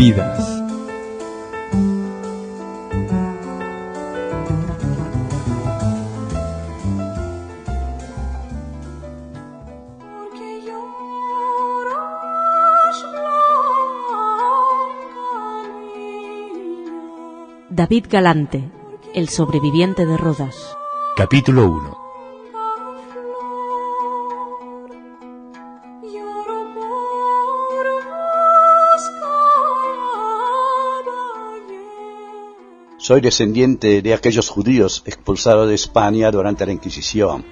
vidas. David Galante, el sobreviviente de Rodas. Capítulo 1. Soy descendiente de aquellos judíos expulsados de España durante la Inquisición,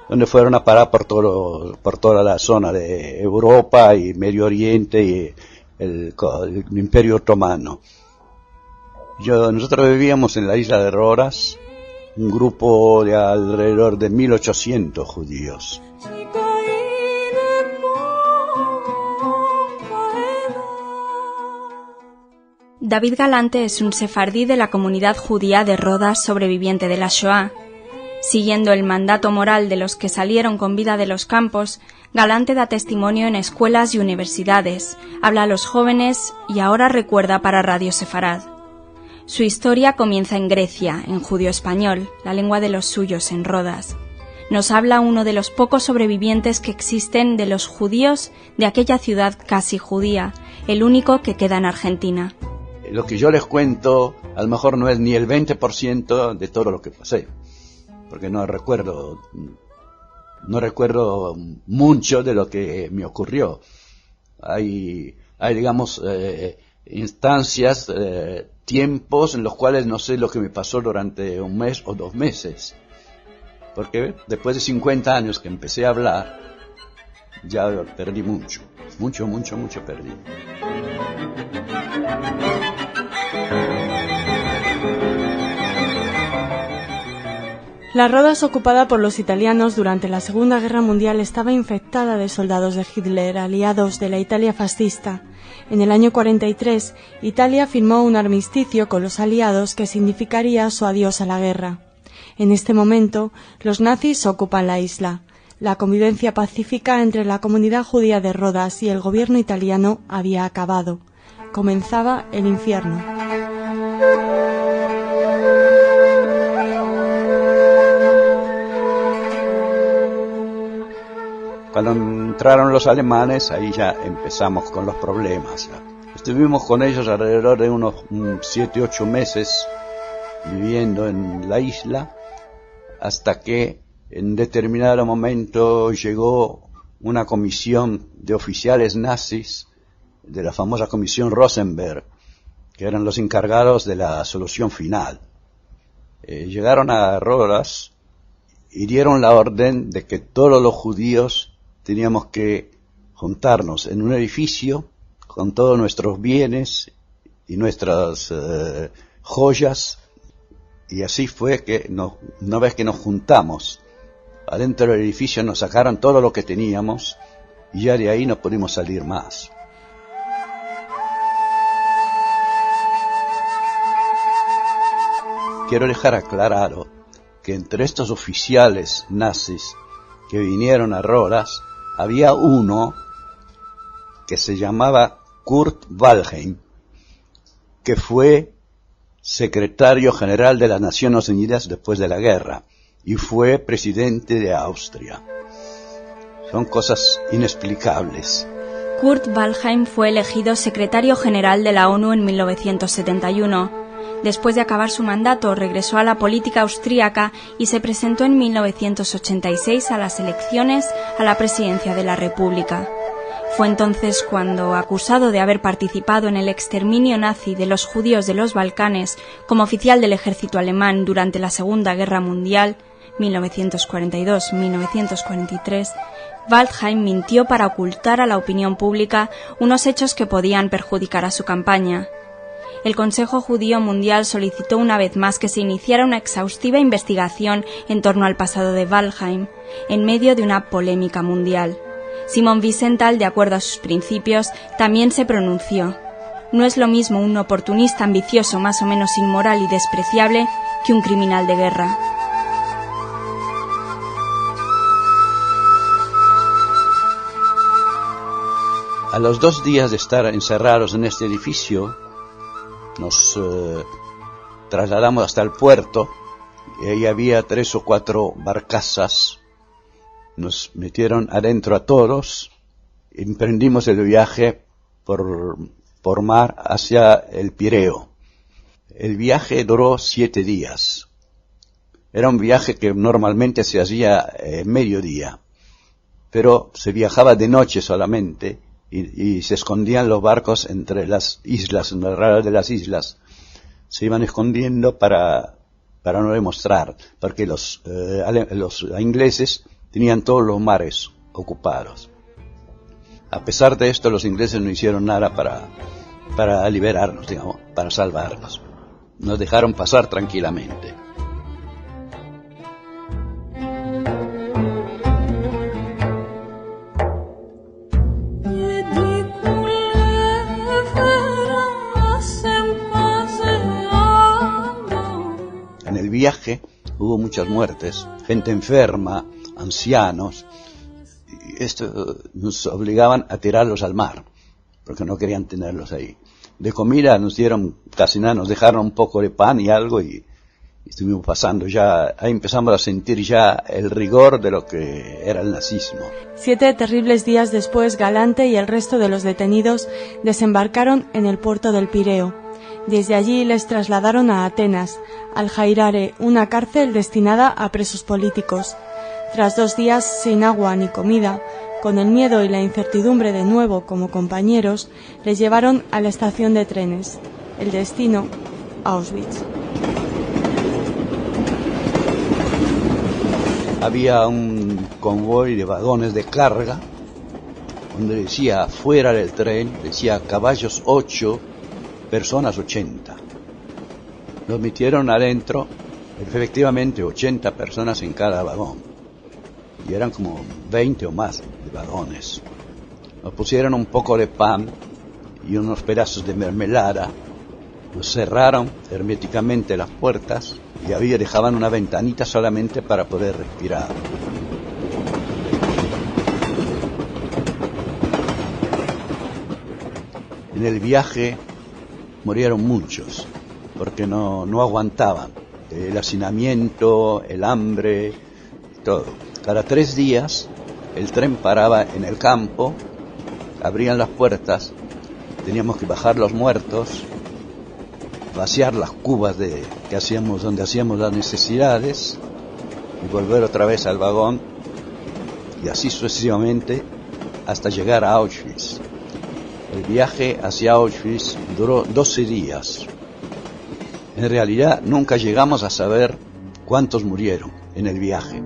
donde fueron a parar por toda la zona de Europa y Medio Oriente y el Imperio Otomano. Nosotros vivíamos en la isla de Rodas, un grupo de alrededor de 1800 judíos. David Galante es un sefardí de la comunidad judía de Rodas sobreviviente de la Shoah. Siguiendo el mandato moral de los que salieron con vida de los campos, Galante da testimonio en escuelas y universidades, habla a los jóvenes y ahora recuerda para Radio Sefarad. Su historia comienza en Grecia, en judío-español, la lengua de los suyos, en Rodas. Nos habla uno de los pocos sobrevivientes que existen de los judíos de aquella ciudad casi judía, el único que queda en Argentina. Lo que yo les cuento a lo mejor no es ni el 20% de todo lo que pasé, porque no recuerdo mucho de lo que me ocurrió. Hay digamos, instancias, tiempos en los cuales no sé lo que me pasó durante un mes o 2 meses, porque después de 50 años que empecé a hablar, ya perdí mucho perdí. La Rodas ocupada por los italianos durante la Segunda Guerra Mundial estaba infectada de soldados de Hitler, aliados de la Italia fascista. En el año 43, Italia firmó un armisticio con los aliados que significaría su adiós a la guerra. En este momento, los nazis ocupan la isla. La convivencia pacífica entre la comunidad judía de Rodas y el gobierno italiano había acabado. Comenzaba el infierno. Cuando entraron los alemanes, ahí ya empezamos con los problemas. Estuvimos con ellos alrededor de unos 7-8 meses viviendo en la isla, hasta que en determinado momento llegó una comisión de oficiales nazis de la famosa comisión Rosenberg, que eran los encargados de la solución final. Llegaron a Rodas y dieron la orden de que todos los judíos teníamos que juntarnos en un edificio con todos nuestros bienes y nuestras joyas, y así fue que una vez que nos juntamos adentro del edificio nos sacaron todo lo que teníamos y ya de ahí no pudimos salir más. Quiero dejar aclarado que entre estos oficiales nazis que vinieron a Rodas había uno que se llamaba Kurt Waldheim, que fue secretario general de las Naciones Unidas después de la guerra y fue presidente de Austria. Son cosas inexplicables. Kurt Waldheim fue elegido secretario general de la ONU en 1971. Después de acabar su mandato, regresó a la política austríaca y se presentó en 1986 a las elecciones a la presidencia de la República. Fue entonces cuando, acusado de haber participado en el exterminio nazi de los judíos de los Balcanes como oficial del ejército alemán durante la Segunda Guerra Mundial, 1942-1943, Waldheim mintió para ocultar a la opinión pública unos hechos que podían perjudicar a su campaña. El Consejo Judío Mundial solicitó una vez más que se iniciara una exhaustiva investigación en torno al pasado de Waldheim, en medio de una polémica mundial. Simon Wiesenthal, de acuerdo a sus principios, también se pronunció. No es lo mismo un oportunista ambicioso más o menos inmoral y despreciable que un criminal de guerra. A los 2 días de estar encerrados en este edificio, nos trasladamos hasta el puerto, y ahí había 3 o 4 barcazas. Nos metieron adentro a todos, y emprendimos el viaje por mar hacia el Pireo. El viaje duró 7 días. Era un viaje que normalmente se hacía mediodía, pero se viajaba de noche solamente, y se escondían los barcos entre las islas, en el radio de las islas. Se iban escondiendo para no demostrar, porque los ingleses tenían todos los mares ocupados. A pesar de esto, los ingleses no hicieron nada para liberarnos, digamos, para salvarnos. Nos dejaron pasar tranquilamente. En el viaje hubo muchas muertes, gente enferma, ancianos, y esto nos obligaban a tirarlos al mar, porque no querían tenerlos ahí. De comida nos dieron casi nada, nos dejaron un poco de pan y algo, y estuvimos pasando ya, ahí empezamos a sentir ya el rigor de lo que era el nazismo. 7 terribles días después, Galante y el resto de los detenidos desembarcaron en el puerto del Pireo. Desde allí les trasladaron a Atenas, al Jairare, una cárcel destinada a presos políticos. Tras 2 días sin agua ni comida, con el miedo y la incertidumbre de nuevo como compañeros, les llevaron a la estación de trenes. El destino, Auschwitz. Había un convoy de vagones de carga, donde decía fuera del tren, decía caballos 8, personas 80. Nos metieron adentro, efectivamente 80 personas en cada vagón, y eran como 20 o más de vagones. Nos pusieron un poco de pan y unos pedazos de mermelada, nos cerraron herméticamente las puertas y dejaban una ventanita solamente para poder respirar. En el viaje murieron muchos, porque no aguantaban el hacinamiento, el hambre, todo. Cada 3 días el tren paraba en el campo, abrían las puertas, teníamos que bajar los muertos, vaciar las cubas donde hacíamos las necesidades y volver otra vez al vagón, y así sucesivamente hasta llegar a Auschwitz. El viaje hacia Auschwitz duró 12 días. En realidad nunca llegamos a saber cuántos murieron en el viaje.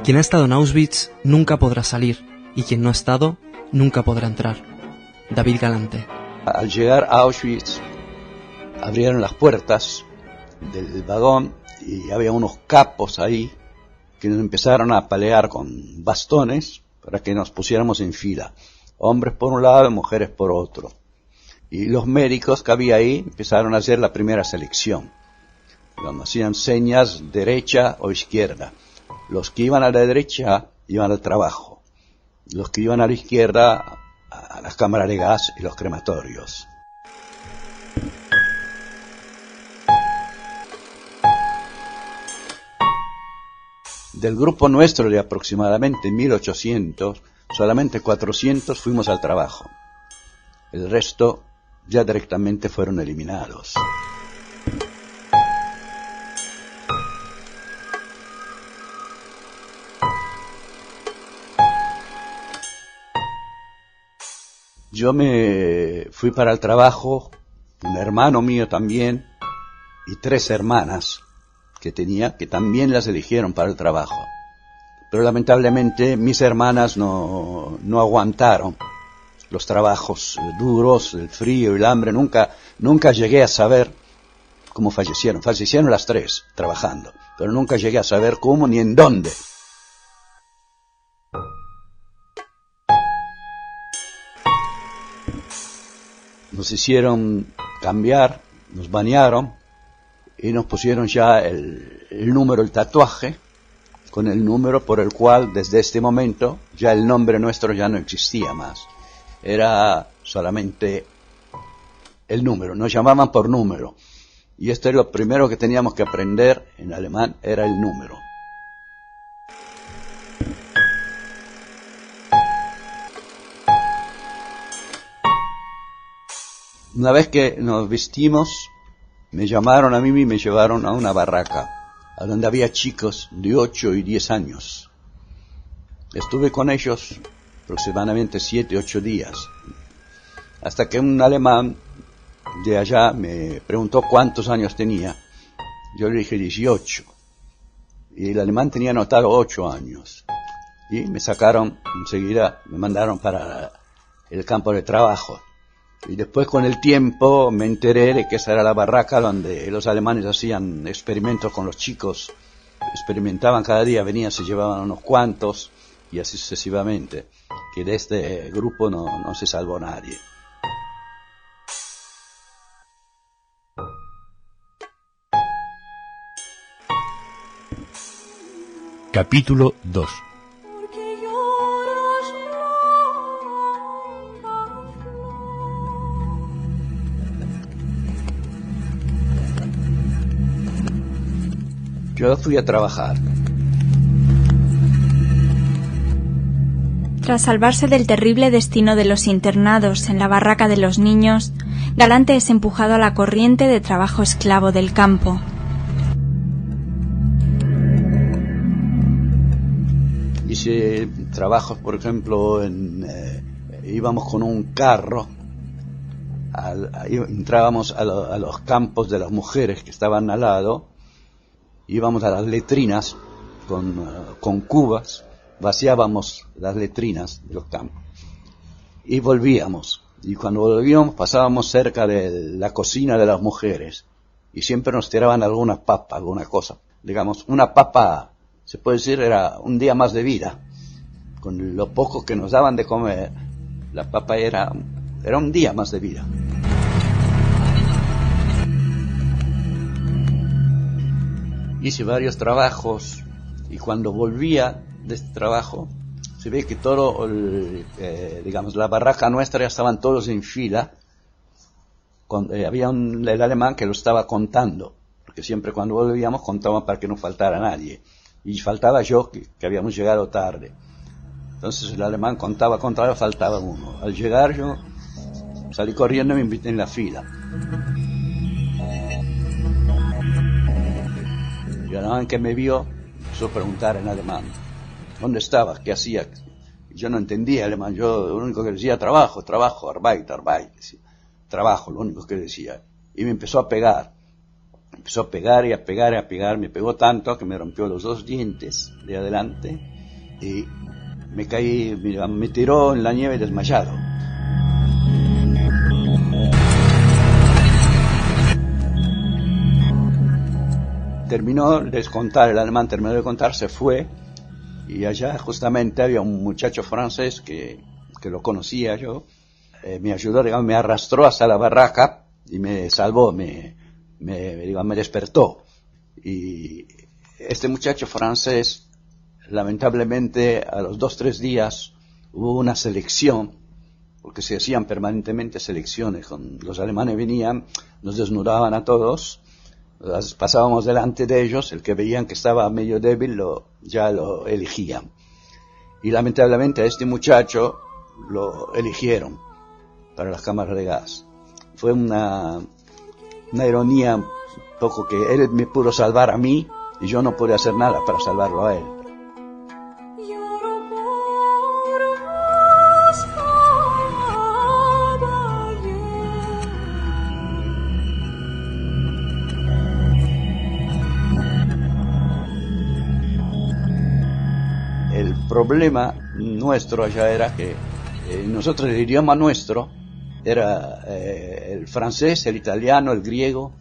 Quien ha estado en Auschwitz nunca podrá salir, y quien no ha estado nunca podrá entrar. David Galante. Al llegar a Auschwitz, abrieron las puertas del vagón y había unos capos ahí que nos empezaron a apalear con bastones para que nos pusiéramos en fila. Hombres por un lado, mujeres por otro. Y los médicos que había ahí empezaron a hacer la primera selección. Cuando hacían señas derecha o izquierda. Los que iban a la derecha iban al trabajo. Los que iban a la izquierda a las cámaras de gas y los crematorios. Del grupo nuestro de aproximadamente 1800, solamente 400 fuimos al trabajo. El resto ya directamente fueron eliminados. Yo me fui para el trabajo, un hermano mío también, y 3 hermanas que tenía, que también las eligieron para el trabajo. Pero lamentablemente mis hermanas no aguantaron los trabajos duros, el frío y el hambre. Nunca llegué a saber cómo fallecieron. Fallecieron las 3 trabajando, pero nunca llegué a saber cómo ni en dónde. Nos hicieron cambiar, nos bañaron y nos pusieron ya el número, el tatuaje, con el número por el cual desde este momento ya el nombre nuestro ya no existía más. Era solamente el número, nos llamaban por número. Y esto es lo primero que teníamos que aprender en alemán, era el número. Una vez que nos vestimos, me llamaron a mí y me llevaron a una barraca, a donde había chicos de 8 y 10 años. Estuve con ellos aproximadamente 7, 8 días, hasta que un alemán de allá me preguntó cuántos años tenía. Yo le dije 18, y el alemán tenía anotado 8 años. Y me sacaron enseguida, me mandaron para el campo de trabajo. Y después, con el tiempo, me enteré de que esa era la barraca donde los alemanes hacían experimentos con los chicos. Experimentaban cada día, venían, se llevaban unos cuantos, y así sucesivamente. Que de este grupo no se salvó nadie. Capítulo 2. Yo fui a trabajar. Tras salvarse del terrible destino de los internados en la barraca de los niños, Galante es empujado a la corriente de trabajo esclavo del campo. Hice trabajos, por ejemplo, íbamos con un carro, entrábamos a los campos de las mujeres que estaban al lado, íbamos a las letrinas con cubas, vaciábamos las letrinas de los campos y volvíamos. Y cuando volvíamos pasábamos cerca de la cocina de las mujeres y siempre nos tiraban alguna papa, alguna cosa. Digamos, una papa, se puede decir, era un día más de vida. Con lo poco que nos daban de comer, la papa era un día más de vida. Hice varios trabajos y cuando volvía de este trabajo, se ve que todo, digamos, la barraca nuestra ya estaban todos en fila. Había el alemán que lo estaba contando, porque siempre cuando volvíamos contaban para que no faltara nadie. Y faltaba yo, que habíamos llegado tarde. Entonces el alemán contaba, faltaba uno. Al llegar yo salí corriendo y me invité en la fila. Y el alemán que me vio empezó a preguntar en alemán, ¿dónde estaba? ¿Qué hacía? Yo no entendía alemán, yo lo único que decía, trabajo, Arbeit, decía. Trabajo, lo único que decía. Y me empezó a pegar. Empezó a pegar y a pegar y a pegar, me pegó tanto que me rompió los 2 dientes de adelante y me caí, me tiró en la nieve desmayado. Terminó de contar, el alemán terminó de contar, se fue y allá justamente había un muchacho francés que lo conocía yo, me ayudó, digamos, me arrastró hasta la barraca y me salvó, me despertó. Y este muchacho francés, lamentablemente, a los 2-3 días hubo una selección, porque se hacían permanentemente selecciones, los alemanes venían, nos desnudaban a todos, pasábamos delante de ellos, el que veían que estaba medio débil ya lo elegían. Y lamentablemente a este muchacho lo eligieron para las cámaras de gas. Fue una ironía un poco que él me pudo salvar a mí y yo no pude hacer nada para salvarlo a él. El problema nuestro allá era que nosotros, el idioma nuestro era el francés, el italiano, el griego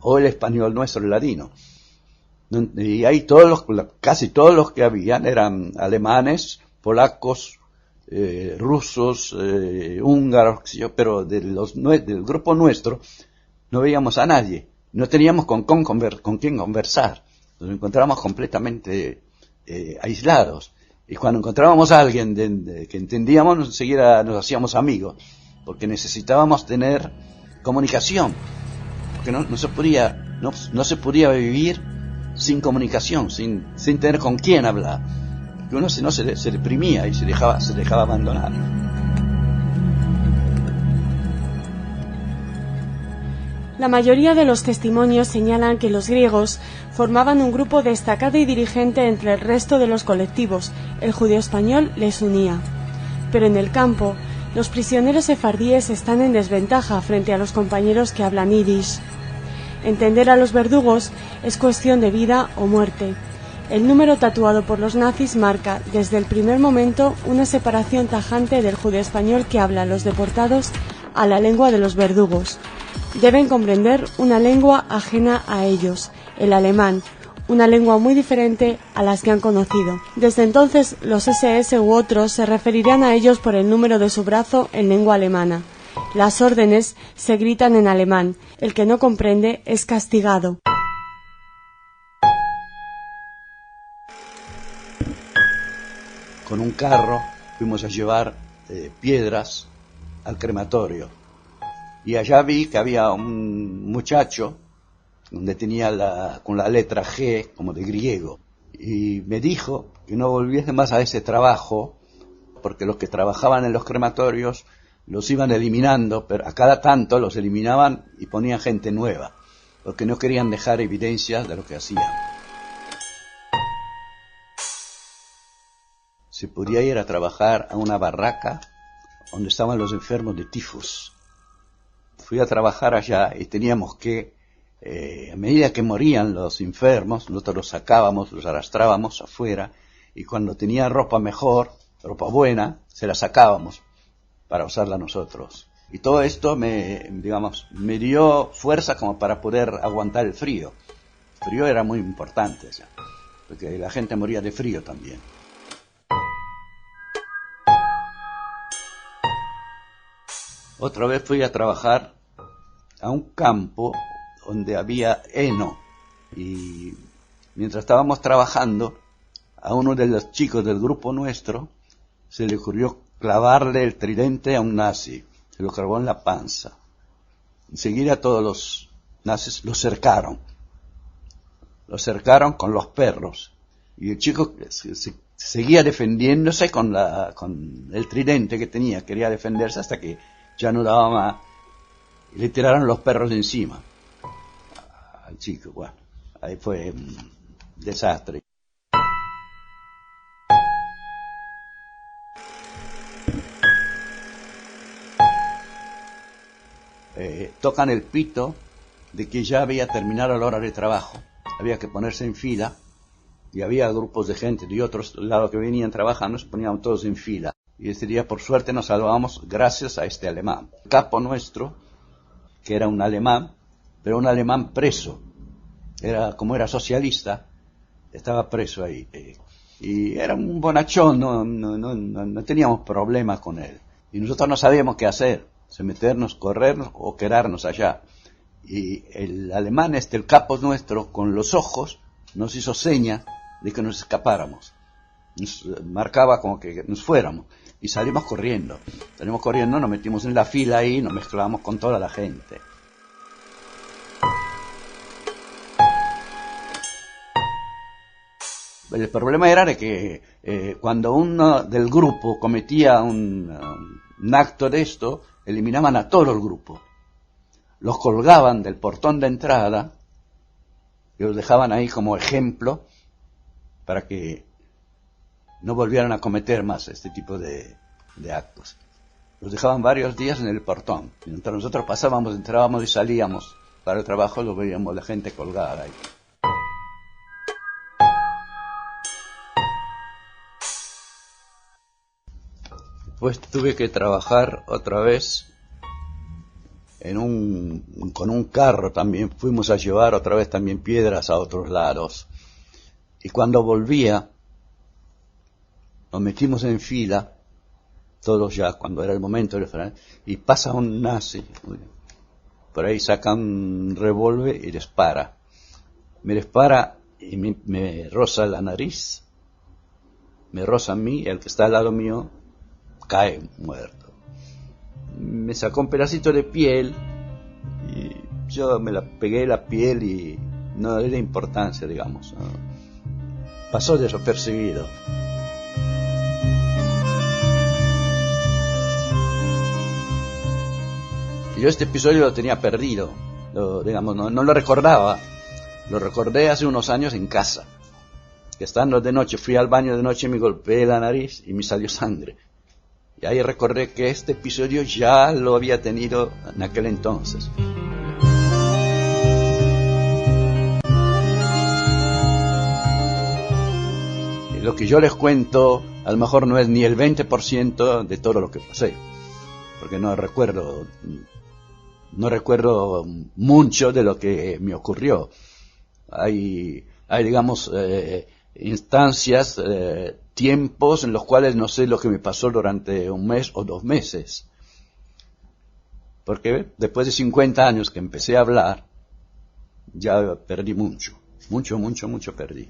o el español nuestro, el ladino. Y ahí casi todos los que habían eran alemanes, polacos, rusos, húngaros, pero del grupo nuestro no veíamos a nadie. No teníamos con quién conversar. Nos encontrábamos completamente aislados. Y cuando encontrábamos a alguien que entendíamos, enseguida nos hacíamos amigos, porque necesitábamos tener comunicación, porque no se podía vivir sin comunicación, sin tener con quién hablar. Que uno si no se deprimía y se dejaba abandonar. La mayoría de los testimonios señalan que los griegos formaban un grupo destacado y dirigente entre el resto de los colectivos. El judío español les unía. Pero en el campo, los prisioneros sefardíes están en desventaja frente a los compañeros que hablan yiddish. Entender a los verdugos es cuestión de vida o muerte. El número tatuado por los nazis marca, desde el primer momento, una separación tajante del judío español que habla a los deportados a la lengua de los verdugos. Deben comprender una lengua ajena a ellos, el alemán, una lengua muy diferente a las que han conocido. Desde entonces, los SS u otros se referirán a ellos por el número de su brazo en lengua alemana. Las órdenes se gritan en alemán. El que no comprende es castigado. Con un carro fuimos a llevar piedras al crematorio. Y allá vi que había un muchacho donde tenía con la letra G como de griego. Y me dijo que no volviese más a ese trabajo, porque los que trabajaban en los crematorios los iban eliminando, pero a cada tanto los eliminaban y ponían gente nueva, porque no querían dejar evidencias de lo que hacían. Se podía ir a trabajar a una barraca donde estaban los enfermos de tifus. Fui a trabajar allá y teníamos que, a medida que morían los enfermos, nosotros los sacábamos, los arrastrábamos afuera, y cuando tenían ropa mejor, ropa buena, se la sacábamos para usarla nosotros. Y todo esto me dio fuerza como para poder aguantar el frío. El frío era muy importante, ya, porque la gente moría de frío también. Otra vez fui a trabajar a un campo donde había heno, y mientras estábamos trabajando, a uno de los chicos del grupo nuestro se le ocurrió clavarle el tridente a un nazi. Se lo clavó en la panza. Enseguida todos los nazis lo cercaron. Lo cercaron con los perros. Y el chico seguía defendiéndose con el tridente que tenía. Quería defenderse hasta que ya no daba más. Y le tiraron los perros de encima al chico. Bueno, ahí fue un desastre. Tocan el pito de que ya había terminado la hora de trabajo. Había que ponerse en fila, y había grupos de gente de otros lados que venían trabajando, se ponían todos en fila. Y ese día, por suerte, nos salvamos gracias a este alemán. El capo nuestro, que era un alemán, pero un alemán preso. Como era socialista, estaba preso ahí. Y era un bonachón, no teníamos problemas con él. Y nosotros no sabíamos qué hacer. Si meternos, corrernos o quedarnos allá. Y el alemán el capo nuestro, con los ojos, nos hizo seña de que nos escapáramos. Nos marcaba como que nos fuéramos. Y salimos corriendo. Nos metimos en la fila ahí, nos mezclamos con toda la gente. El problema era de que cuando uno del grupo cometía un acto de esto, eliminaban a todo el grupo. Los colgaban del portón de entrada y los dejaban ahí como ejemplo para que no volvieran a cometer más este tipo de actos. Los dejaban varios días en el portón. Mientras nosotros pasábamos, entrábamos y salíamos para el trabajo, lo veíamos la gente colgada ahí. Después tuve que trabajar otra vez con un carro también. Fuimos a llevar otra vez también piedras a otros lados. Y cuando volvía, nos metimos en fila, todos ya, cuando era el momento de frenar, y pasa un nazi por ahí saca un revólver y dispara. Me dispara y me roza la nariz, me roza a mí, el que está al lado mío cae muerto. Me sacó un pedacito de piel y yo me la pegué la piel y no le di importancia, digamos, ¿no? Pasó desapercibido. Yo este episodio lo tenía perdido, digamos, no lo recordaba. Lo recordé hace unos años en casa, que estando de noche, fui al baño de noche y me golpeé la nariz y me salió sangre. Y ahí recordé que este episodio ya lo había tenido en aquel entonces. Y lo que yo les cuento, a lo mejor no es ni el 20% de todo lo que pasé, porque no recuerdo mucho de lo que me ocurrió. Hay digamos, instancias, tiempos en los cuales no sé lo que me pasó durante un mes o 2 meses. Porque después de 50 años que empecé a hablar, ya perdí mucho perdí.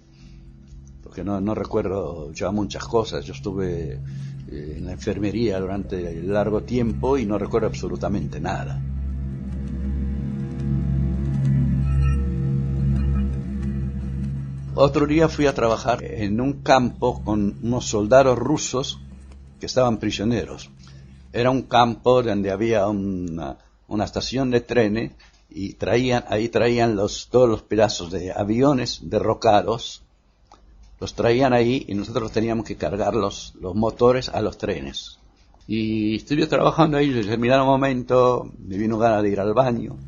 Porque no recuerdo ya muchas cosas. Yo estuve en la enfermería durante largo tiempo y no recuerdo absolutamente nada. Otro día fui a trabajar en un campo con unos soldados rusos que estaban prisioneros. Era un campo donde había una estación de trenes y ahí traían todos los pedazos de aviones derrocados, los traían ahí y nosotros teníamos que cargar los motores a los trenes. Y estuve trabajando ahí, en determinado momento me vino ganas de ir al baño.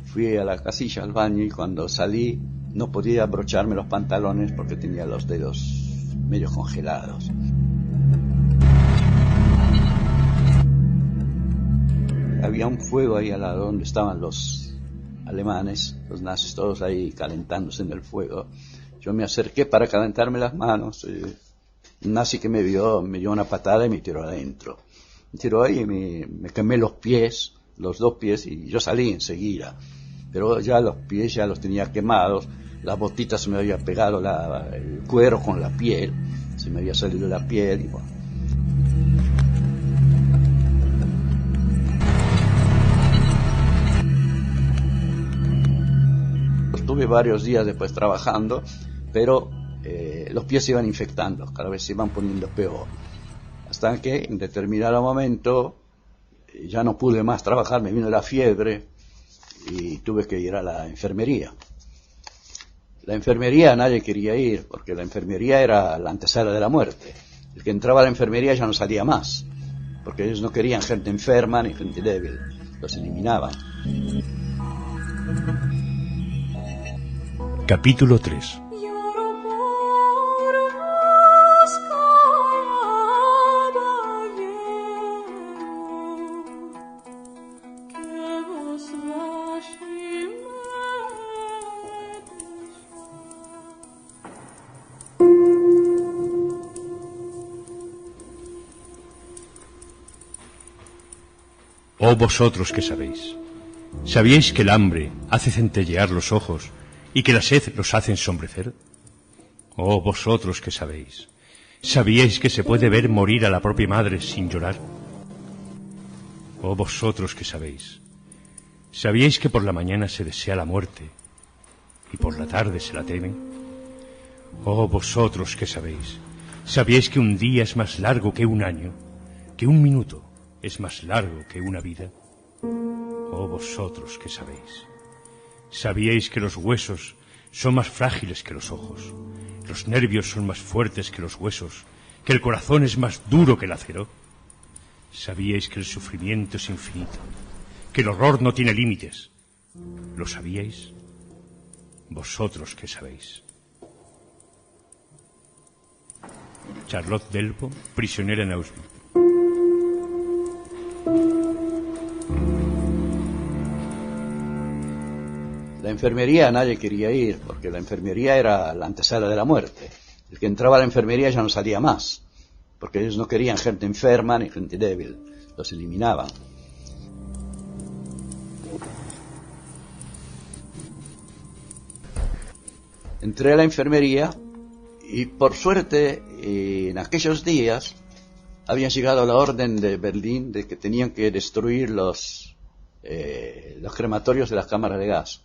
Fui a la casilla al baño y cuando salí no podía abrocharme los pantalones porque tenía los dedos medio congelados. Había un fuego ahí al lado donde estaban los alemanes, los nazis, todos ahí calentándose en el fuego. Yo me acerqué para calentarme las manos. Un nazi que me dio una patada y me tiró adentro. Me tiró ahí y me quemé los pies, los 2 pies, y yo salí enseguida. Pero ya los pies ya los tenía quemados, las botitas se me había pegado el cuero con la piel, se me había salido la piel y bueno. Estuve varios días después trabajando, pero los pies se iban infectando, cada vez se iban poniendo peor. Hasta que en determinado momento ya no pude más trabajar, me vino la fiebre y tuve que ir a la enfermería. La enfermería nadie quería ir, porque la enfermería era la antesala de la muerte. El que entraba a la enfermería ya no salía más, porque ellos no querían gente enferma ni gente débil, los eliminaban. Capítulo 3. Oh vosotros que sabéis, ¿sabíais que el hambre hace centellear los ojos y que la sed los hace ensombrecer? Oh vosotros que sabéis, ¿sabíais que se puede ver morir a la propia madre sin llorar? Oh vosotros que sabéis, ¿sabíais que por la mañana se desea la muerte y por la tarde se la teme? Oh vosotros que sabéis, ¿sabíais que un día es más largo que un año, que un minuto es más largo que una vida? Oh vosotros que sabéis, ¿sabíais que los huesos son más frágiles que los ojos, los nervios son más fuertes que los huesos, que el corazón es más duro que el acero? ¿Sabíais que el sufrimiento es infinito, que el horror no tiene límites? ¿Lo sabíais? Vosotros que sabéis. Charlotte Delpo, prisionera en Auschwitz. La enfermería nadie quería ir, porque la enfermería era la antesala de la muerte. El que entraba a la enfermería ya no salía más, porque ellos no querían gente enferma ni gente débil, los eliminaban. entré a la enfermería y por suerte en aquellos días había llegado la orden de Berlín de que tenían que destruir los crematorios de las cámaras de gas.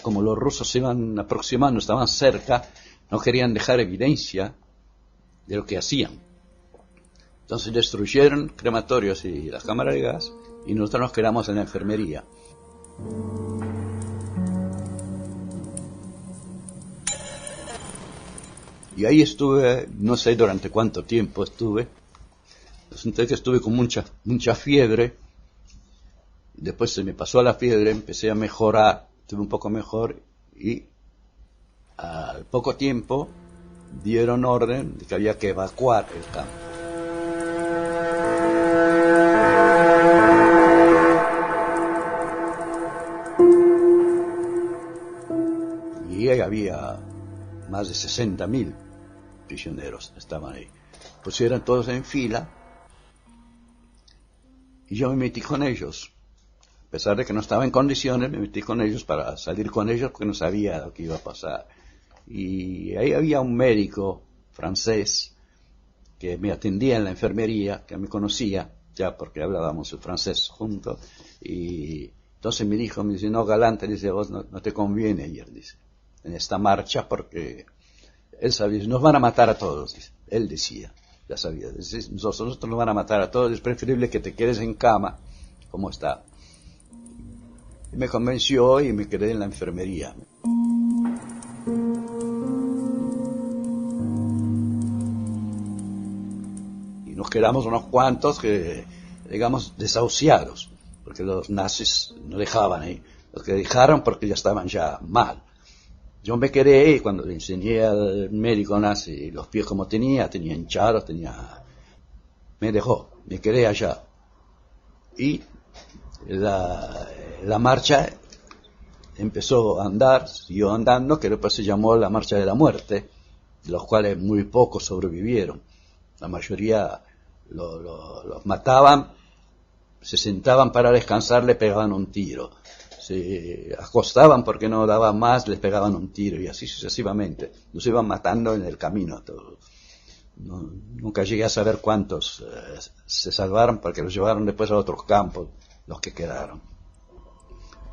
Como los rusos se iban aproximando, estaban cerca, no querían dejar evidencia de lo que hacían. Entonces destruyeron crematorios y las cámaras de gas y nosotros nos quedamos en la enfermería. Y ahí estuve, no sé durante cuánto tiempo estuve. Entonces estuve con mucha fiebre. Después se me pasó la fiebre, empecé a mejorar, estuve un poco mejor y al poco tiempo dieron orden de que había que evacuar el campo. Y ahí había más de 60.000 prisioneros, estaban ahí. Pusieron todos en fila y yo me metí con ellos. A pesar de que no estaba en condiciones, me metí con ellos para salir con ellos porque no sabía lo que iba a pasar. Y ahí había un médico francés que me atendía en la enfermería, que me conocía, ya porque hablábamos el francés juntos, y entonces me dice, no, Galante, dice, vos no te conviene ir, dice, en esta marcha porque él sabía, nos van a matar a todos, dice. Él decía, ya sabía, dice, nosotros nos van a matar a todos, es preferible que te quedes en cama, como está. Y me convenció y me quedé en la enfermería. Y nos quedamos unos cuantos que, digamos, desahuciados, porque los nazis no dejaban ahí. Los que dejaron porque ya estaban ya mal. Yo me quedé y cuando le enseñé al médico nazi los pies como tenía hinchados, me dejó, me quedé allá. Y la marcha empezó a andar, siguió andando, que después se llamó la Marcha de la Muerte, de los cuales muy pocos sobrevivieron. La mayoría los mataban, se sentaban para descansar, le pegaban un tiro. Se acostaban porque no daban más, les pegaban un tiro y así sucesivamente. Los iban matando en el camino. Nunca llegué a saber cuántos se salvaron porque los llevaron después a otros campos, los que quedaron.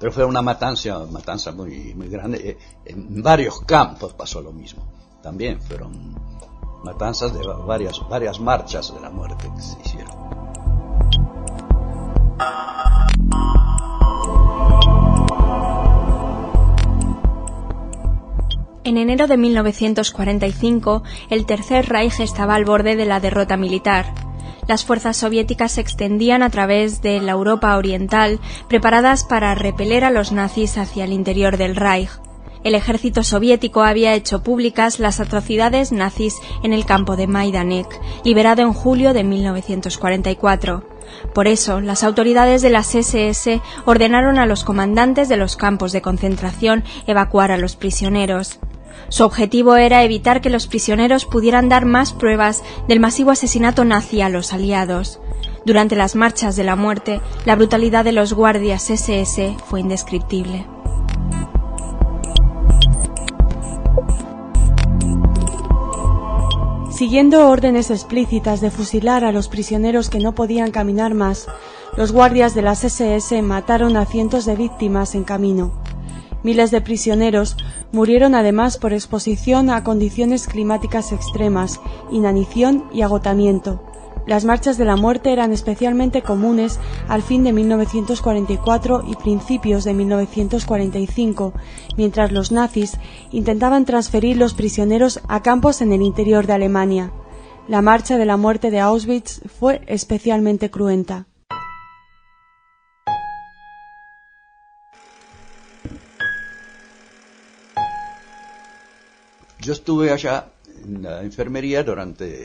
Pero fue una matanza muy, muy grande. En varios campos pasó lo mismo. También fueron matanzas de varias marchas de la muerte que se hicieron. En enero de 1945, el Tercer Reich estaba al borde de la derrota militar. Las fuerzas soviéticas se extendían a través de la Europa oriental, preparadas para repeler a los nazis hacia el interior del Reich. El ejército soviético había hecho públicas las atrocidades nazis en el campo de Majdanek, liberado en julio de 1944. Por eso, las autoridades de las SS ordenaron a los comandantes de los campos de concentración evacuar a los prisioneros. Su objetivo era evitar que los prisioneros pudieran dar más pruebas del masivo asesinato nazi a los aliados. Durante las marchas de la muerte, la brutalidad de los guardias SS fue indescriptible. Siguiendo órdenes explícitas de fusilar a los prisioneros que no podían caminar más, los guardias de las SS mataron a cientos de víctimas en camino. Miles de prisioneros murieron además por exposición a condiciones climáticas extremas, inanición y agotamiento. Las marchas de la muerte eran especialmente comunes al fin de 1944 y principios de 1945, mientras los nazis intentaban transferir los prisioneros a campos en el interior de Alemania. La marcha de la muerte de Auschwitz fue especialmente cruenta. Yo estuve allá en la enfermería durante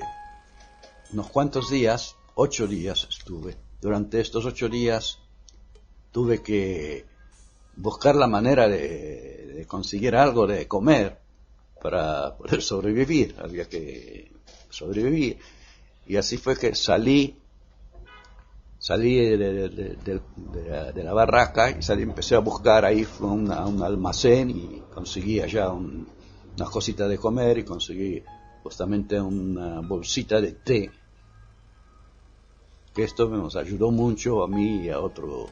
unos cuantos días, 8 días estuve. Durante estos 8 días tuve que buscar la manera de conseguir algo de comer para poder sobrevivir. Había que sobrevivir. Y así fue que salí de la barraca y empecé a buscar ahí, fue a un almacén y conseguí allá unas cositas de comer y conseguí justamente una bolsita de té, que esto nos ayudó mucho a mí y a otro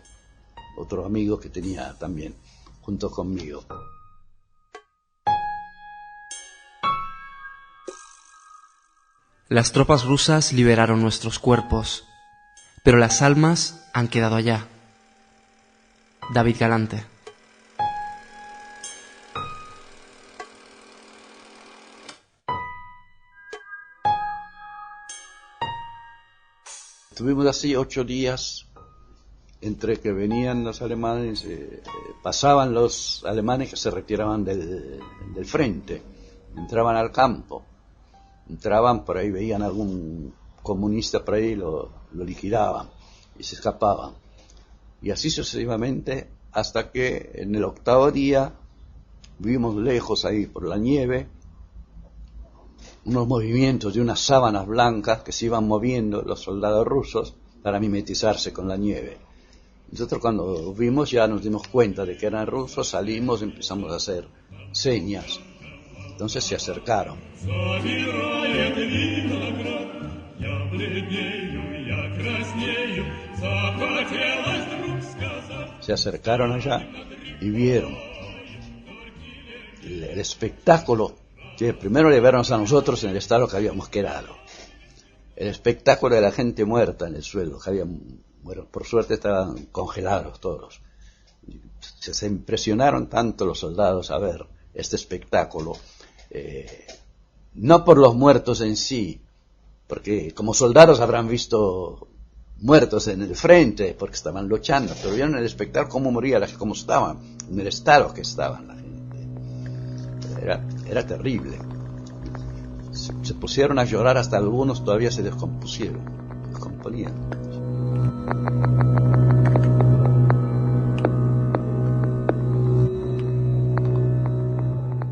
amigo que tenía también junto conmigo. Las tropas rusas liberaron nuestros cuerpos, pero las almas han quedado allá. David Galante. Estuvimos así 8 días, entre que venían los alemanes, pasaban los alemanes que se retiraban del frente, entraban al campo, entraban por ahí, veían algún comunista por ahí, lo liquidaban y se escapaban. Y así sucesivamente, hasta que en el 8º día vimos lejos ahí por la nieve unos movimientos de unas sábanas blancas que se iban moviendo los soldados rusos para mimetizarse con la nieve. Nosotros cuando vimos ya nos dimos cuenta de que eran rusos, salimos, empezamos a hacer señas. Entonces se acercaron. Se acercaron allá y vieron el espectáculo. Que primero le vieron a nosotros en el estado que habíamos quedado. El espectáculo de la gente muerta en el suelo, que bueno, por suerte estaban congelados todos. Se impresionaron tanto los soldados a ver este espectáculo, no por los muertos en sí, porque como soldados habrán visto muertos en el frente, porque estaban luchando, pero vieron el espectáculo cómo moría, cómo estaban, en el estado que estaban la gente. Era terrible. Se pusieron a llorar, hasta algunos todavía se descomponían.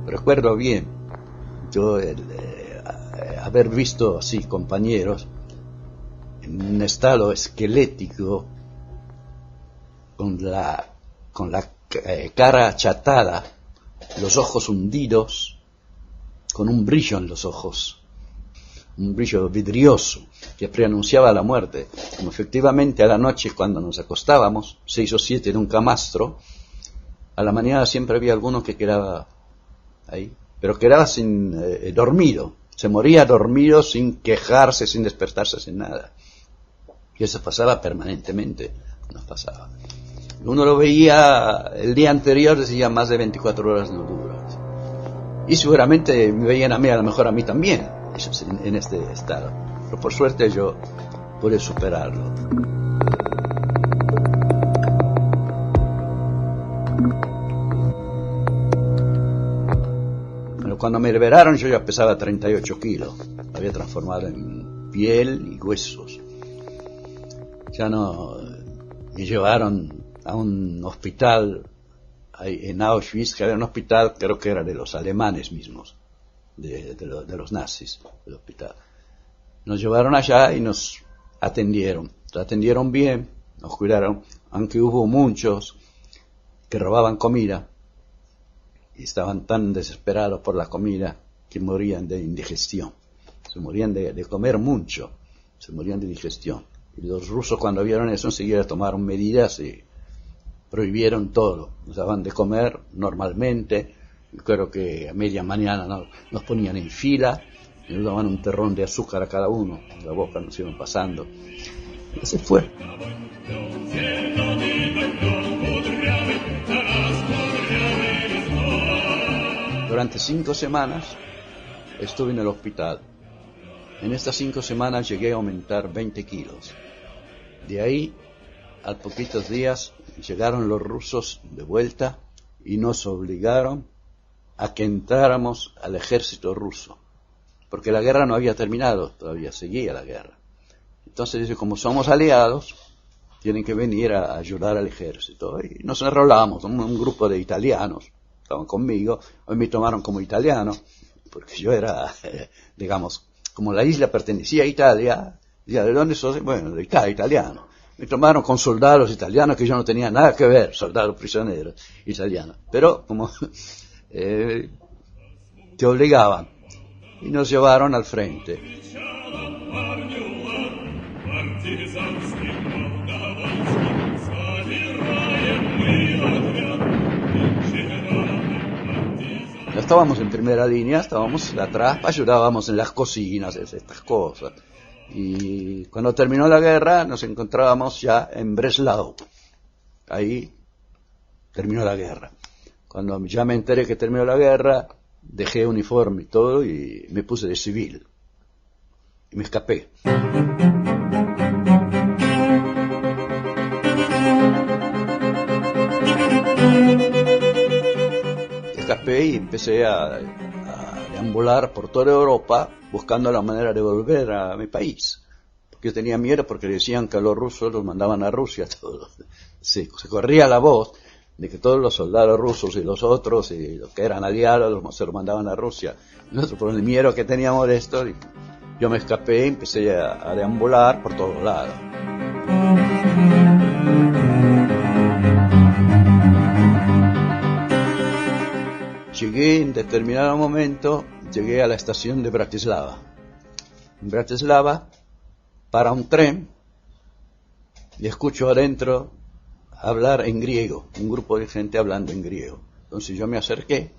Recuerdo bien, yo haber visto así compañeros en un estado esquelético, con la cara achatada, los ojos hundidos, con un brillo en los ojos, un brillo vidrioso que preanunciaba la muerte. Como efectivamente a la noche cuando nos acostábamos, 6 o 7 en un camastro, a la mañana siempre había alguno que quedaba ahí, pero quedaba dormido, se moría dormido sin quejarse, sin despertarse, sin nada. Y eso pasaba permanentemente, nos pasaba. Uno lo veía el día anterior, decía más de 24 horas no dura. Y seguramente me veían a mí, a lo mejor a mí también, en este estado. Pero por suerte yo pude superarlo. Pero cuando me liberaron yo ya pesaba 38 kilos. Me había transformado en piel y huesos. Ya no... Me llevaron a un hospital en Auschwitz, que era un hospital, creo que era de los alemanes mismos, de los nazis, el hospital. Nos llevaron allá y nos atendieron bien, nos cuidaron, aunque hubo muchos que robaban comida y estaban tan desesperados por la comida que morían de indigestión, se morían de comer mucho, se morían de digestión. Y los rusos cuando vieron eso enseguida tomaron medidas y prohibieron todo, nos daban de comer normalmente, creo que a media mañana nos ponían en fila, y nos daban un terrón de azúcar a cada uno, la boca nos iban pasando, y así fue. Durante 5 semanas estuve en el hospital. En estas 5 semanas llegué a aumentar 20 kilos. De ahí, a poquitos días, llegaron los rusos de vuelta y nos obligaron a que entráramos al ejército ruso, porque la guerra no había terminado, todavía seguía la guerra. Entonces dice, como somos aliados, tienen que venir a ayudar al ejército. Y nos enrolamos, un grupo de italianos, estaban conmigo, hoy me tomaron como italiano, porque yo era, digamos, como la isla pertenecía a Italia, decía, ¿de dónde sos? Bueno, de Italia, italiano. Me tomaron con soldados italianos que yo no tenía nada que ver, soldados prisioneros italianos. Pero como te obligaban y nos llevaron al frente. No estábamos en primera línea, estábamos atrás, ayudábamos en las cocinas, estas cosas. Y cuando terminó la guerra nos encontrábamos ya en Breslau. Ahí terminó la guerra. Cuando ya me enteré que terminó la guerra, dejé uniforme y todo y me puse de civil. Y me escapé. Escapé y empecé a deambular por toda Europa buscando la manera de volver a mi país. Porque yo tenía miedo porque decían que a los rusos los mandaban a Rusia todos. Se corría la voz de que todos los soldados rusos y los otros y los que eran aliados se los mandaban a Rusia. Nosotros por el miedo que teníamos de esto, yo me escapé y empecé a deambular por todos lados. Llegué en determinado momento, llegué a la estación de Bratislava. En Bratislava, para un tren, y escucho adentro hablar en griego, un grupo de gente hablando en griego. Entonces yo me acerqué,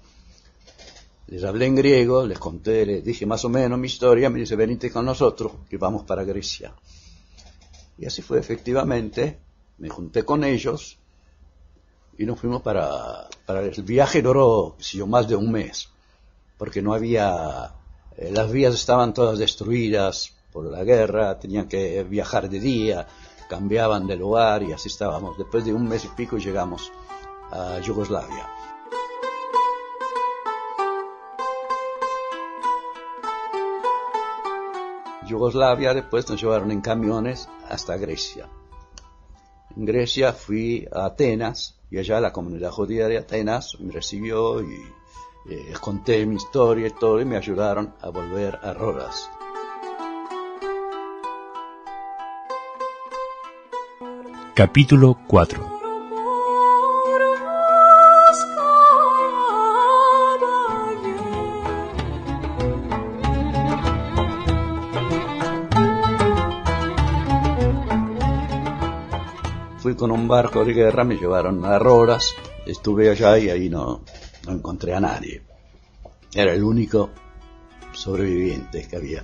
les hablé en griego, les conté, les dije más o menos mi historia, me dice, venite con nosotros, que vamos para Grecia. Y así fue efectivamente, me junté con ellos, y nos fuimos para el viaje duró más de un mes, porque no había, las vías estaban todas destruidas por la guerra, tenían que viajar de día, cambiaban de lugar y así estábamos. Después de un mes y pico llegamos a Yugoslavia. Yugoslavia después nos llevaron en camiones hasta Grecia. En Grecia fui a Atenas y allá la comunidad judía de Atenas me recibió y conté mi historia y todo y me ayudaron a volver a Rodas. Capítulo 4. Fui con un barco de guerra, me llevaron a Rodas, estuve allá y ahí no encontré a nadie. Era el único sobreviviente que había.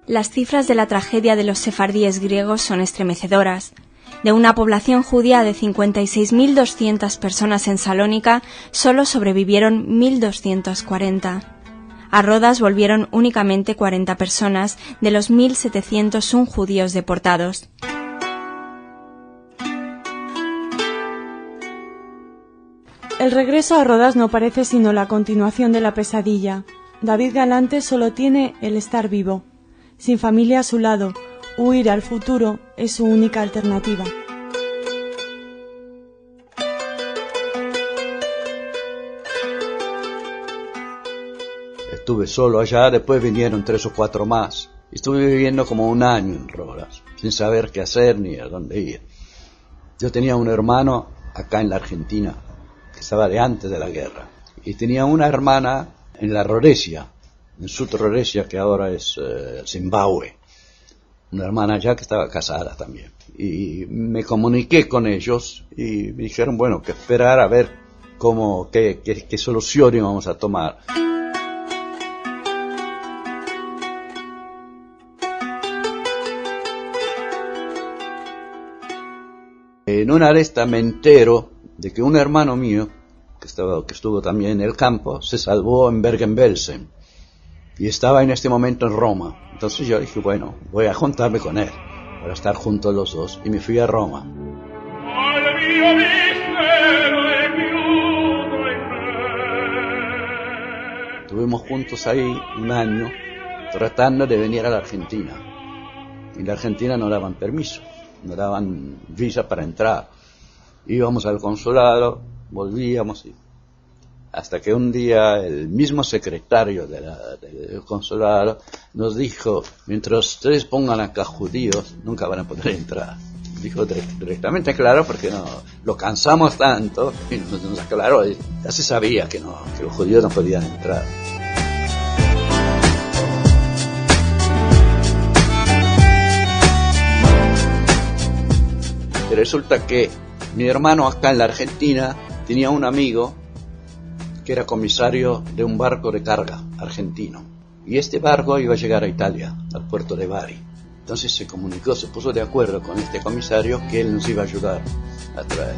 Las cifras de la tragedia de los sefardíes griegos son estremecedoras. De una población judía de 56.200 personas en Salónica, solo sobrevivieron 1.240. A Rodas volvieron únicamente 40 personas de los 1.701 judíos deportados. El regreso a Rodas no parece sino la continuación de la pesadilla. David Galante solo tiene el estar vivo. Sin familia a su lado, huir al futuro es su única alternativa. Estuve solo allá, después vinieron 3 o 4 más. Estuve viviendo como un año en Rodas, sin saber qué hacer ni a dónde ir. Yo tenía un hermano acá en la Argentina, que estaba de antes de la guerra. Y tenía una hermana en la Rhodesia, en Sud Rhodesia, que ahora es Zimbabue. Una hermana allá que estaba casada también. Y me comuniqué con ellos y me dijeron, bueno, que esperar a ver qué solución íbamos a tomar. En una de estas me entero de que un hermano mío, que estuvo también en el campo, se salvó en Bergen-Belsen y estaba en este momento en Roma. Entonces yo dije, bueno, voy a juntarme con él para estar juntos los dos, y me fui a Roma. Estuvimos juntos ahí un año tratando de venir a la Argentina. En la Argentina no daban permiso, no daban visa para entrar. Íbamos al consulado, volvíamos, hasta que un día el mismo secretario del consulado nos dijo, mientras ustedes pongan acá judíos, nunca van a poder entrar. Dijo directamente, claro, porque lo cansamos tanto y nos aclaró, ya se sabía que los judíos no podían entrar. Y resulta que mi hermano acá en la Argentina tenía un amigo que era comisario de un barco de carga argentino. Y este barco iba a llegar a Italia, al puerto de Bari. Entonces se comunicó, se puso de acuerdo con este comisario que él nos iba a ayudar a traer.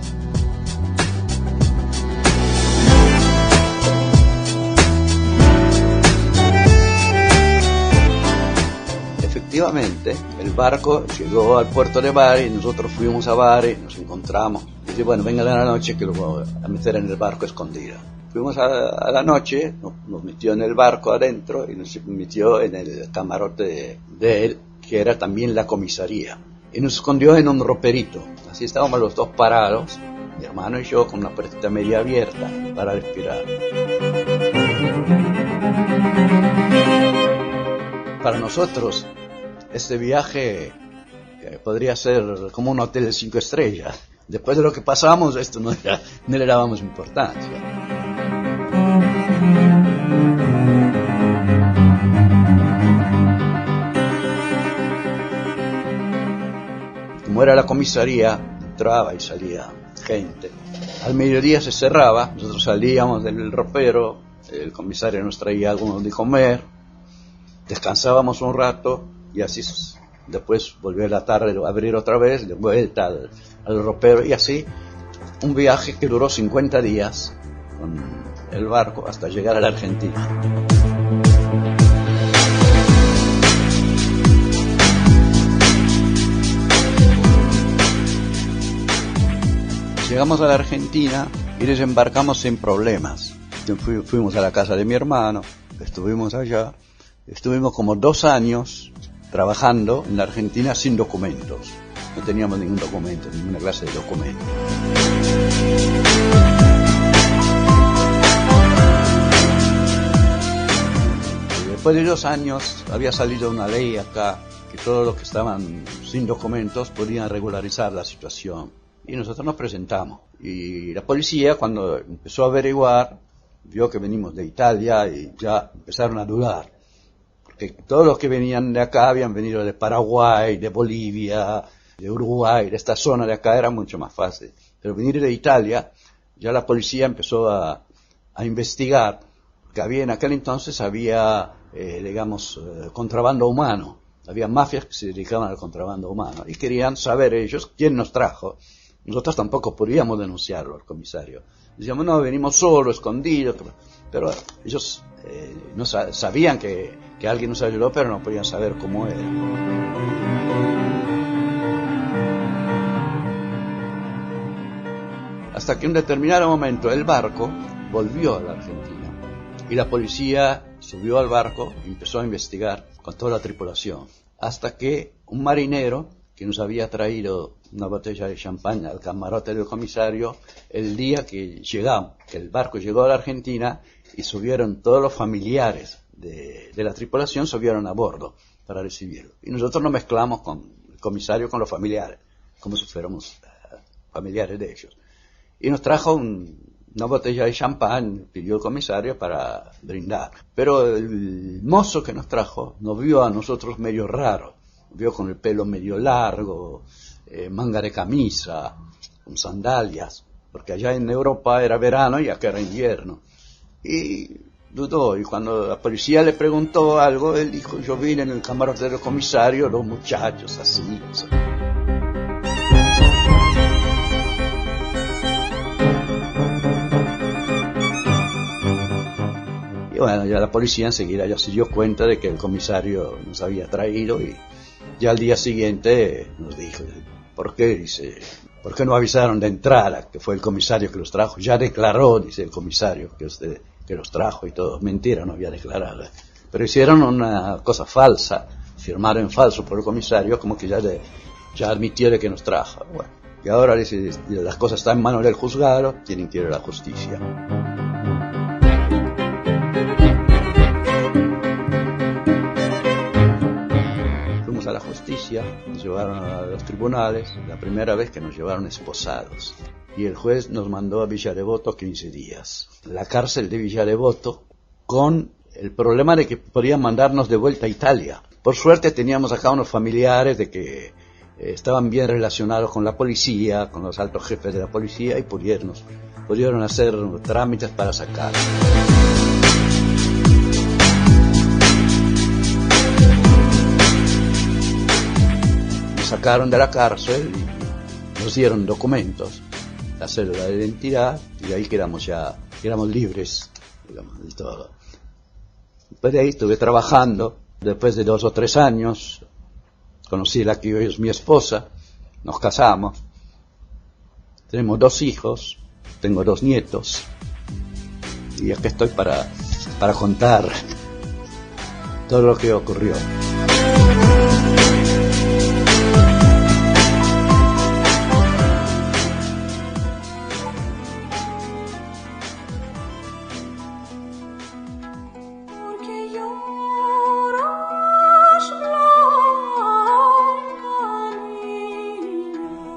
Efectivamente, el barco llegó al puerto de Bari, nosotros fuimos a Bari, nos encontramos. Y dice, bueno, venga de la noche que lo voy a meter en el barco escondido. Fuimos a la noche, nos metió en el barco adentro y nos metió en el camarote de él, que era también la comisaría. Y nos escondió en un roperito. Así estábamos los dos parados, mi hermano y yo, con una puerta media abierta para respirar. Para nosotros, este viaje podría ser como un hotel de 5 estrellas. Después de lo que pasamos, esto no le dábamos importancia. Como era la comisaría, entraba y salía gente. Al mediodía se cerraba, nosotros salíamos del ropero, el comisario nos traía algo de comer, descansábamos un rato y así después volvió a la tarde a abrir otra vez, de vuelta al ropero y así un viaje que duró 50 días con el barco hasta llegar a la Argentina. Llegamos a la Argentina y desembarcamos sin problemas. Fuimos a la casa de mi hermano, estuvimos allá, estuvimos como 2 años trabajando en la Argentina sin documentos. No teníamos ningún documento, ninguna clase de documento. Y después de 2 años había salido una ley acá que todos los que estaban sin documentos podían regularizar la situación. Y nosotros nos presentamos. Y la policía, cuando empezó a averiguar, vio que venimos de Italia y ya empezaron a dudar. Porque todos los que venían de acá habían venido de Paraguay, de Bolivia, de Uruguay, de esta zona de acá era mucho más fácil. Pero venir de Italia, ya la policía empezó a investigar, que en aquel entonces había, contrabando humano. Había mafias que se dedicaban al contrabando humano y querían saber ellos quién nos trajo. Nosotros tampoco podíamos denunciarlo al comisario. Decíamos, no, venimos solos, escondidos, pero ellos no sabían que alguien nos ayudó, pero no podían saber cómo era. Hasta que en un determinado momento el barco volvió a la Argentina y la policía subió al barco y empezó a investigar con toda la tripulación. Hasta que un marinero que nos había traído una botella de champán al camarote del comisario el día que el barco llegó a la Argentina y subieron todos los familiares de la tripulación, subieron a bordo para recibirlo. Y nosotros nos mezclamos con el comisario, con los familiares, como si fuéramos familiares de ellos. Y nos trajo una botella de champán, pidió el comisario para brindar. Pero el mozo que nos trajo nos vio a nosotros medio raros. Vio con el pelo medio largo, manga de camisa, con sandalias, porque allá en Europa era verano y acá era invierno. Y dudó, y cuando la policía le preguntó algo, él dijo, yo vine en el camarote del comisario, los muchachos, así. Y bueno, ya la policía enseguida ya se dio cuenta de que el comisario nos había traído y ya al día siguiente nos dijo, ¿por qué? Dice, ¿por qué no avisaron de entrada que fue el comisario que los trajo? Ya declaró, dice el comisario, que los trajo y todo. Mentira, no había declarado. Pero hicieron una cosa falsa, firmaron en falso por el comisario, como que ya admitió de que nos trajo. Bueno, y ahora dice, las cosas están en manos del juzgado, tienen que ir a la justicia. A la justicia, nos llevaron a los tribunales, la primera vez que nos llevaron esposados. y el juez nos mandó a Villa Devoto 15 días. La cárcel de Villa Devoto, con el problema de que podían mandarnos de vuelta a Italia. Por suerte teníamos acá unos familiares de que estaban bien relacionados con la policía, con los altos jefes de la policía, y pudieron hacer trámites para sacar. Nos sacaron de la cárcel y nos dieron documentos, la cédula de identidad, y ahí quedamos libres, digamos, de todo. Después de ahí estuve trabajando. Después de 2 o 3 años conocí la que hoy es mi esposa, nos casamos, tenemos 2 hijos, tengo 2 nietos, y aquí estoy para contar todo lo que ocurrió.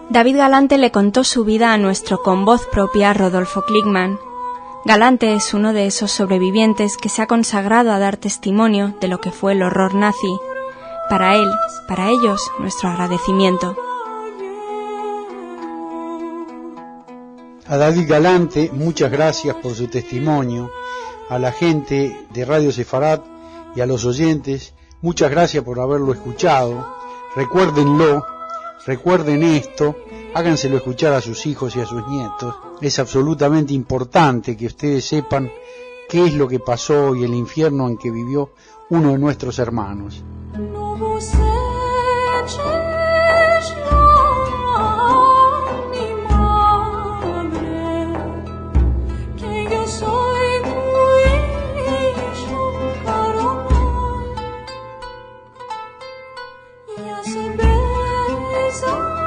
David Galante le contó su vida a nuestro con voz propia Rodolfo Klickmann. Galante es uno de esos sobrevivientes que se ha consagrado a dar testimonio de lo que fue el horror nazi. Para él, para ellos, nuestro agradecimiento. A David Galante, muchas gracias por su testimonio. A la gente de Radio Sefarad y a los oyentes, muchas gracias por haberlo escuchado. Recuérdenlo, recuerden esto, háganselo escuchar a sus hijos y a sus nietos. Es absolutamente importante que ustedes sepan qué es lo que pasó y el infierno en que vivió uno de nuestros hermanos. So